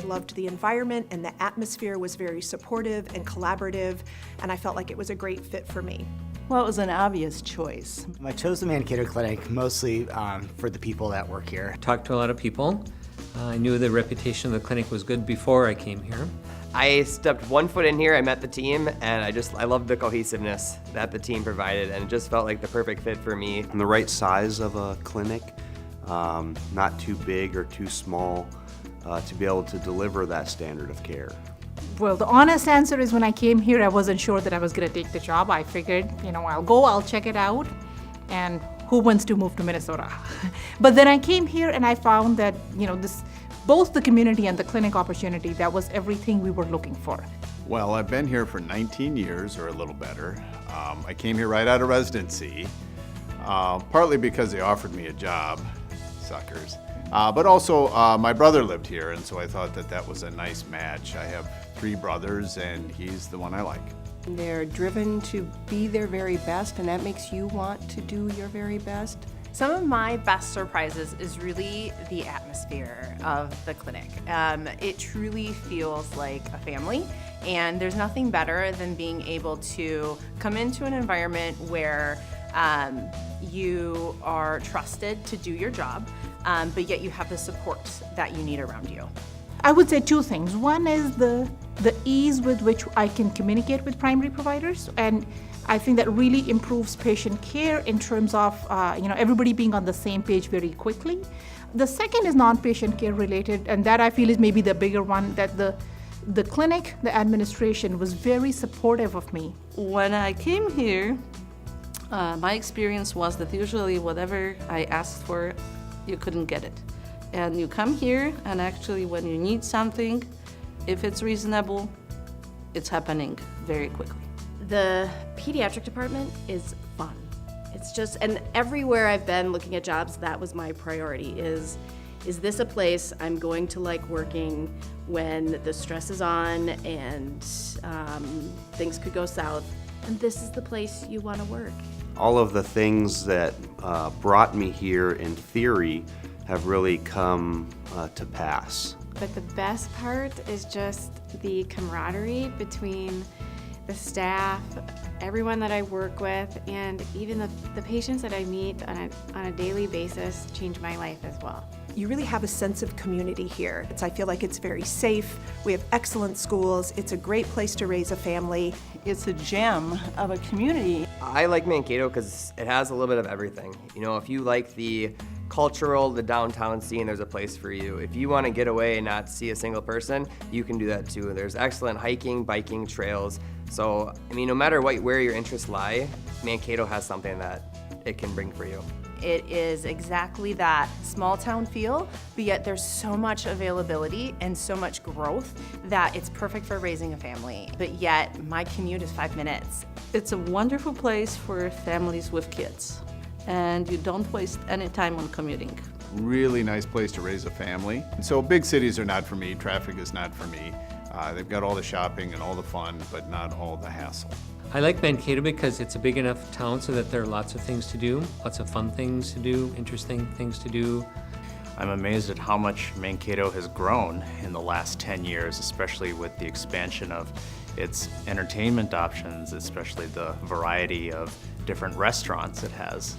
loved the environment, and the atmosphere was very supportive and collaborative, and I felt like it was a great fit for me. Well, it was an obvious choice. I chose the Mankato Clinic mostly for the people that work here. Talked to a lot of people. I knew the reputation of the clinic was good before I came here. I stepped one foot in here, I met the team, and I loved the cohesiveness that the team provided, and it just felt like the perfect fit for me. And the right size of a clinic, not too big or too small, to be able to deliver that standard of care. Well, the honest answer is when I came here, I wasn't sure that I was going to take the job. I figured, I'll check it out, and who wants to move to Minnesota? But then I came here and I found that, both the community and the clinic opportunity, that was everything we were looking for. Well, I've been here for 19 years or a little better. I came here right out of residency, partly because they offered me a job, suckers. But also, my brother lived here, and so I thought that was a nice match. I have 3 brothers, and he's the one I like. They're driven to be their very best, and that makes you want to do your very best. Some of my best surprises is really the atmosphere of the clinic. It truly feels like a family, and there's nothing better than being able to come into an environment where you are trusted to do your job, but yet you have the support that you need around you. I would say 2 things. One is the ease with which I can communicate with primary providers, and I think that really improves patient care in terms of everybody being on the same page very quickly. The second is non-patient care related, and that I feel is maybe the bigger one, that the clinic, the administration was very supportive of me. When I came here, my experience was that usually whatever I asked for, you couldn't get it. And you come here, and actually when you need something, if it's reasonable, it's happening very quickly. The pediatric department is fun. It's just, and everywhere I've been looking at jobs, that was my priority, is this a place I'm going to like working when the stress is on and things could go south, and this is the place you want to work. All of the things that brought me here in theory have really come to pass. But the best part is just the camaraderie between the staff, everyone that I work with, and even the patients that I meet on a daily basis change my life as well. You really have a sense of community here. I feel like it's very safe. We have excellent schools. It's a great place to raise a family. It's a gem of a community. I like Mankato because it has a little bit of everything. If you like the downtown scene, there's a place for you. If you want to get away and not see a single person, you can do that too. There's excellent hiking, biking, trails. So, no matter where your interests lie, Mankato has something that it can bring for you. It is exactly that small town feel, but yet there's so much availability and so much growth that it's perfect for raising a family. But yet my commute is 5 minutes. It's a wonderful place for families with kids, and you don't waste any time on commuting. Really nice place to raise a family. So big cities are not for me, traffic is not for me. They've got all the shopping and all the fun, but not all the hassle. I like Mankato because it's a big enough town so that there are lots of things to do, lots of fun things to do, interesting things to do. I'm amazed at how much Mankato has grown in the last 10 years, especially with the expansion of its entertainment options, especially the variety of different restaurants it has.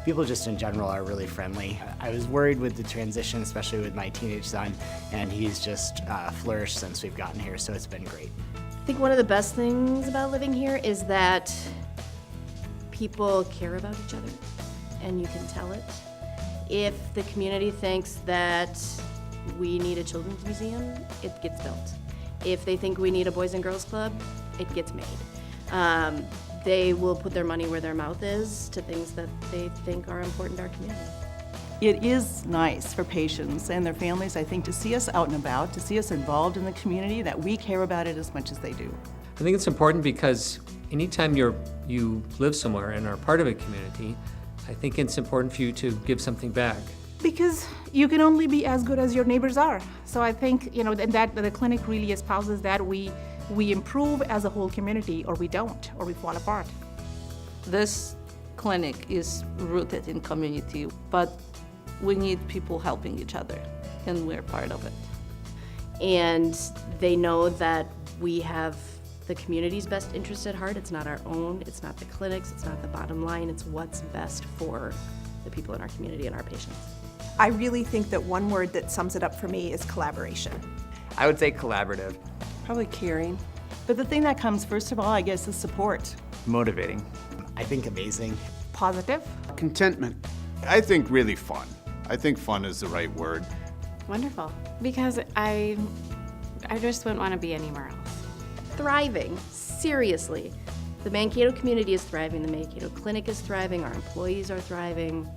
People just in general are really friendly. I was worried with the transition, especially with my teenage son, and he's just flourished since we've gotten here, so it's been great. I think one of the best things about living here is that people care about each other, and you can tell it. If the community thinks that we need a children's museum, it gets built. If they think we need a Boys and Girls Club, it gets made. They will put their money where their mouth is to things that they think are important to our community. It is nice for patients and their families, I think, to see us out and about, to see us involved in the community, that we care about it as much as they do. I think it's important because anytime you live somewhere and are part of a community, I think it's important for you to give something back. Because you can only be as good as your neighbors are. So I think, and that the clinic really espouses that we improve as a whole community, or we don't, or we fall apart. This clinic is rooted in community, but we need people helping each other, and we're part of it. And they know that we have the community's best interest at heart. It's not our own, it's not the clinics, it's not the bottom line, it's what's best for the people in our community and our patients. I really think that one word that sums it up for me is collaboration. I would say collaborative. Probably caring. But the thing that comes first of all, I guess, is support. Motivating. I think amazing. Positive. Contentment. I think really fun. I think fun is the right word. Wonderful, because I just wouldn't want to be anywhere else. Thriving, seriously. The Mankato community is thriving, the Mankato Clinic is thriving, our employees are thriving.